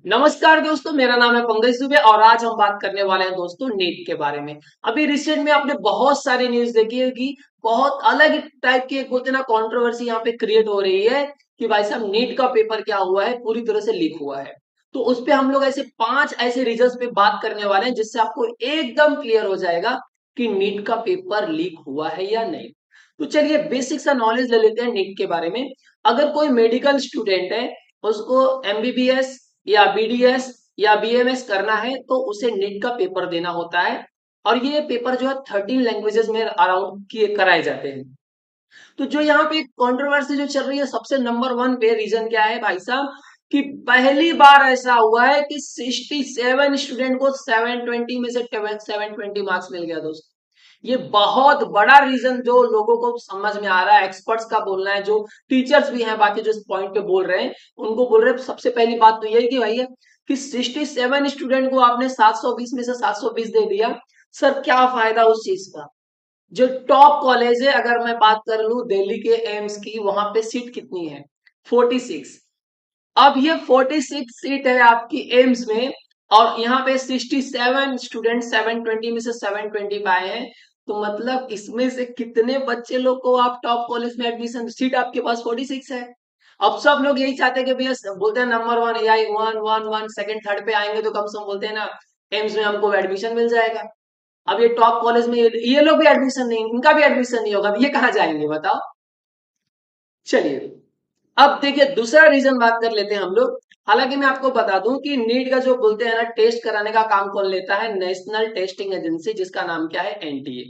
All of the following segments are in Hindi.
नमस्कार दोस्तों, मेरा नाम है पंकज दुबे और आज हम बात करने वाले हैं दोस्तों नीट के बारे में। अभी रिसेंट में आपने बहुत सारी न्यूज देखी होगी। बहुत अलग टाइप की एक बोलते ना कंट्रोवर्सी यहाँ पे क्रिएट हो रही है कि भाई साहब नीट का पेपर क्या हुआ है, पूरी तरह से लीक हुआ है। तो उस पे हम लोग ऐसे 5 ऐसे रीजंस पे बात करने वाले हैं जिससे आपको एकदम क्लियर हो जाएगा कि नीट का पेपर लीक हुआ है या नहीं। तो चलिए बेसिक सा नॉलेज ले लेते हैं नीट के बारे में। अगर कोई मेडिकल स्टूडेंट है, उसको एमबीबीएस या बीडीएस या बीएमएस करना है तो उसे नीट का पेपर देना होता है। और ये पेपर जो है 13 लैंग्वेजेस में अराउंड किए कराए जाते हैं। तो जो यहाँ पे कंट्रोवर्सी जो चल रही है, सबसे नंबर वन पे रीजन क्या है भाई साहब, कि पहली बार ऐसा हुआ है कि 67 स्टूडेंट को 720 में से 720 मार्क्स मिल गया दोस्त। ये बहुत बड़ा रीजन जो लोगों को समझ में आ रहा है, एक्सपर्ट्स का बोलना है, जो टीचर्स भी हैं बाकी जो इस पॉइंट पे बोल रहे हैं उनको बोल रहे हैं। सबसे पहली बात तो यही कि भैया कि 67 स्टूडेंट को आपने 720 में से 720 दे दिया, सर क्या फायदा उस चीज का। जो टॉप कॉलेज है, अगर मैं बात कर लूं दिल्ली के एम्स की, वहां पे सीट कितनी है? 46। अब ये 46 सीट है आपकी एम्स में, और यहाँ पे 67 स्टूडेंट 720 में से 720 पाए हैं। तो मतलब इसमें से कितने बच्चे लोग को आप टॉप कॉलेज में एडमिशन, सीट आपके पास 46 है। अब सब लोग यही चाहते हैं कि भैया बोलते हैं नंबर वन या one one one second third पे आएंगे तो कम से कम बोलते हैं ना एम्स में हमको एडमिशन मिल जाएगा। अब ये टॉप कॉलेज में ये लोग भी एडमिशन नहीं, इनका भी एडमिशन नहीं होगा, अब ये कहाँ जाएंगे बताओ। चलिए, अब देखिए दूसरा रीजन बात कर लेते हैं हम लोग। हालांकि मैं आपको बता दूं कि नीट का जो बोलते हैं ना टेस्ट कराने का काम कौन लेता है, नेशनल टेस्टिंग एजेंसी, जिसका नाम क्या है, एनटीए।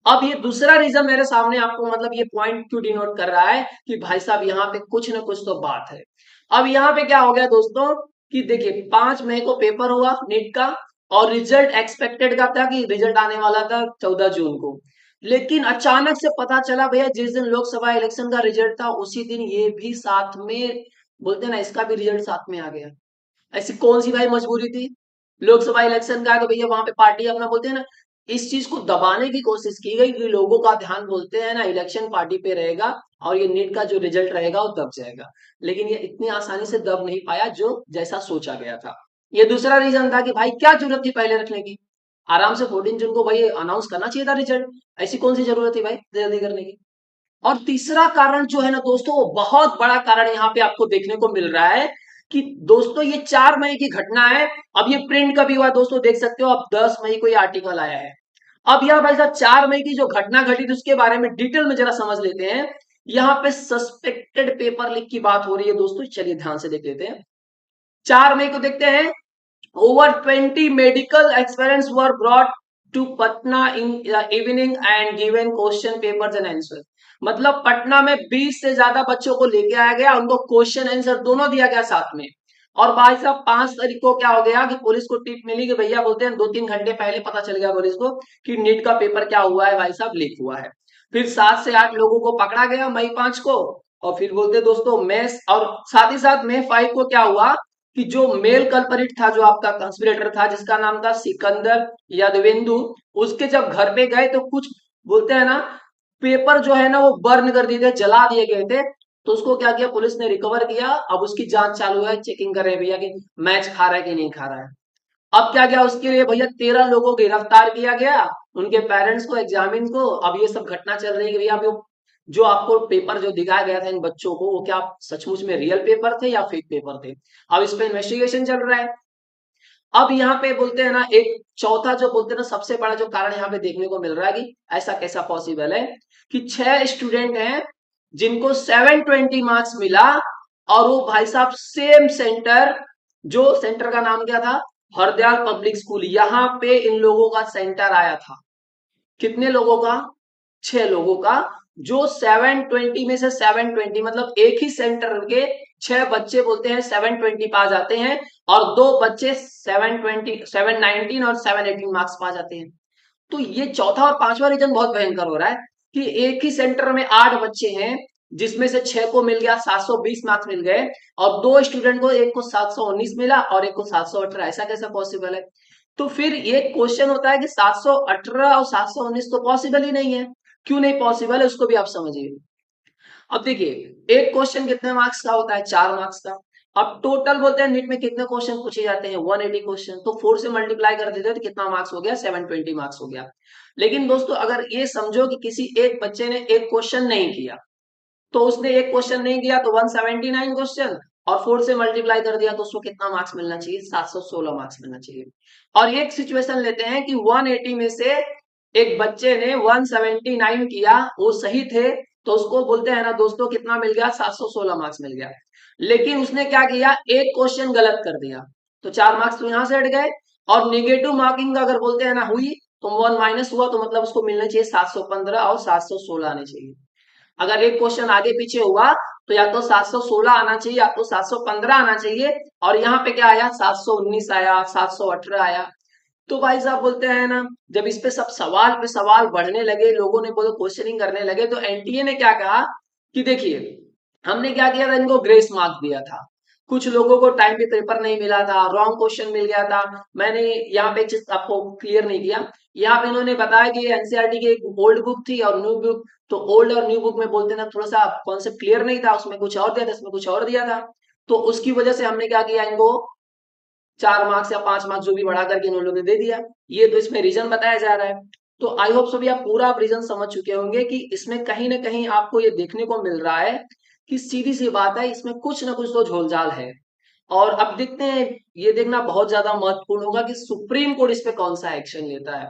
अब ये दूसरा रीजन मेरे सामने आपको मतलब ये पॉइंट क्यों डिनोट कर रहा है कि भाई साहब यहाँ पे कुछ ना कुछ तो बात है। अब यहाँ पे क्या हो गया दोस्तों कि देखिए 5 मई को पेपर हुआ नीट का, और रिजल्ट एक्सपेक्टेड का था कि रिजल्ट आने वाला था 14 जून को। लेकिन अचानक से पता चला भैया जिस दिन लोकसभा इलेक्शन का रिजल्ट था उसी दिन ये भी साथ में बोलते हैं ना इसका भी रिजल्ट साथ में आ गया। ऐसी कौन सी भाई मजबूरी थी? लोकसभा इलेक्शन का है तो भैया वहां पे पार्टी अपना बोलते हैं ना, इस चीज को दबाने की कोशिश की गई कि लोगों का ध्यान बोलते हैं ना इलेक्शन पार्टी पे रहेगा और ये नीट का जो रिजल्ट रहेगा वो दब जाएगा। लेकिन ये इतनी आसानी से दब नहीं पाया जो जैसा सोचा गया था। ये दूसरा रीजन था कि भाई क्या जरूरत थी पहले रखने की, आराम से 14 जून को भाई अनाउंस करना चाहिए था रिजल्ट। ऐसी कौन सी जरूरत थी भाई जल्दी करने की। और तीसरा कारण जो है ना दोस्तों, वो बहुत बड़ा कारण यहाँ पे आपको देखने को मिल रहा है कि दोस्तों ये 4 मई की घटना है। अब ये प्रिंट कभी हुआ दोस्तों देख सकते हो, अब 10 मई को ये आर्टिकल आया है। अब यहाँ भाई साहब 4 मई की जो घटना घटी थी उसके बारे में डिटेल में जरा समझ लेते हैं। यहाँ पे सस्पेक्टेड पेपर लीक की बात हो रही है दोस्तों, चलिए ध्यान से देख लेते हैं। 4 मई को देखते हैं, over 20 medical experiments were brought to Patna in the evening and given question papers and answers। मतलब पटना में 20 से ज्यादा बच्चों को लेके आया गया, उनको क्वेश्चन आंसर दोनों दिया गया साथ में। और भाई साहब 5 तारीख को क्या हो गया कि पुलिस को टिप मिली कि भैया बोलते हैं 2-3 घंटे पहले पता चल गया पुलिस को कि नीट का पेपर क्या हुआ है भाई साहब, लीक हुआ है। फिर 7 से 8 लोगों को पकड़ा गया मई 5 को। और फिर बोलते दोस्तों मई, और साथ ही साथ मई 5 को क्या हुआ कि जो मेल कल्परिट था, जो आपका कंस्पिरेटर था जिसका नाम था सिकंदर यादवेंदु, उसके जब घर पे गए तो कुछ बोलते हैं ना पेपर जो है ना वो बर्न कर दिए थे, जला दिए गए थे। तो उसको क्या किया पुलिस ने, रिकवर किया। अब उसकी जांच चालू है, चेकिंग कर रहे हैं भैया कि मैच खा रहा है कि नहीं खा रहा है। अब क्या गया उसके लिए भैया 13 लोगों को गिरफ्तार किया गया, उनके पेरेंट्स को, एग्जामिन को। अब ये सब घटना चल रही है कि भैया जो आपको पेपर जो दिखाया गया था इन बच्चों को, वो क्या सचमुच में रियल पेपर थे या फेक पेपर थे। अब इस पे इन्वेस्टिगेशन चल रहा है। अब यहाँ पे बोलते हैं ना एक चौथा जो बोलते हैं ना सबसे बड़ा जो कारण यहाँ पे देखने को मिल रहा है कि ऐसा कैसा पॉसिबल है कि 6 स्टूडेंट हैं जिनको 720 मार्क्स मिला, और वो भाई साहब सेम सेंटर, जो सेंटर का नाम क्या था, हरदयाल पब्लिक स्कूल, यहाँ पे इन लोगों का सेंटर आया था। कितने लोगों का? 6 लोगों का। जो 720 में से 720 मतलब एक ही सेंटर के 6 बच्चे बोलते हैं 720 पा जाते हैं, और 2 बच्चे 720 719 और 718 मार्क्स पा जाते हैं। तो ये चौथा और पांचवा रीजन बहुत भयंकर हो रहा है कि एक ही सेंटर में 8 बच्चे हैं जिसमें से 6 को मिल गया 720 मार्क्स मिल गए, और 2 स्टूडेंट को, एक को 719 मिला और एक को 718। ऐसा कैसा पॉसिबल है? तो फिर ये क्वेश्चन होता है कि 718 और 719 तो पॉसिबल ही नहीं है। क्यों नहीं पॉसिबल है उसको भी आप समझिए। अब देखिए एक क्वेश्चन कितने मार्क्स का होता है? 4 मार्क्स का। अब टोटल बोलते हैं नीट में कितने क्वेश्चन पूछे जाते हैं, 180 क्वेश्चन, तो 4 से मल्टीप्लाई कर देते हो तो कितना मार्क्स हो गया, 720 मार्क्स हो गया। लेकिन दोस्तों अगर ये समझो कि किसी एक बच्चे ने एक क्वेश्चन नहीं किया, तो उसने एक क्वेश्चन नहीं किया तो 179 क्वेश्चन, और 4 से मल्टीप्लाई कर दिया तो उसको कितना मार्क्स मिलना चाहिए, 716 मार्क्स मिलना चाहिए। और एक सिचुएशन लेते हैं कि 180 में से एक बच्चे ने 179 किया, वो सही थे, तो उसको बोलते हैं ना दोस्तों कितना मिल गया, 716 मार्क्स मिल गया। लेकिन उसने क्या किया, एक क्वेश्चन गलत कर दिया, तो 4 मार्क्स तो यहां से हट गए। और निगेटिव मार्किंग अगर बोलते हैं ना हुई, तो 1 माइनस हुआ, तो मतलब उसको मिलना चाहिए 715 और 716 आने चाहिए। अगर एक क्वेश्चन आगे पीछे हुआ तो या तो 716 आना चाहिए या तो 715 आना चाहिए, और यहाँ पे क्या आया, 719 आया, 718 आया। तो भाई साहब बोलते हैं ना, जब इस पे सब सवाल पे सवाल बढ़ने लगे, लोगों ने बोलो क्वेश्चनिंग करने लगे, तो एनटीए ने क्या कहा कि देखिए हमने क्या किया था, इनको ग्रेस मार्क दिया था। कुछ लोगों को टाइम पे पेपर नहीं मिला था, रॉन्ग क्वेश्चन मिल गया था। मैंने यहाँ पे एक चीज आपको क्लियर नहीं किया, यहाँ पे इन्होंने बताया कि एनसीईआरटी की एक ओल्ड बुक थी और न्यू बुक, तो ओल्ड और न्यू बुक में बोलते ना थोड़ा सा कॉन्सेप्ट क्लियर नहीं था, उसमें कुछ और दिया था, इसमें कुछ और दिया था। तो उसकी वजह से हमने क्या किया, इनको 4 मार्क्स या 5 मार्क्स जो भी बढ़ा करके इन लोगों ने दे दिया। ये तो इसमें रीजन बताया जा रहा है। तो आई होप सभी आप पूरा आप रीजन समझ चुके होंगे कि इसमें कहीं ना कहीं आपको ये देखने को मिल रहा है कि सीधी सी बात है, इसमें कुछ ना कुछ तो झोलझाल है। और अब देखते हैं, ये देखना बहुत ज्यादा महत्वपूर्ण होगा कि सुप्रीम कोर्ट इस पे कौन सा एक्शन लेता है।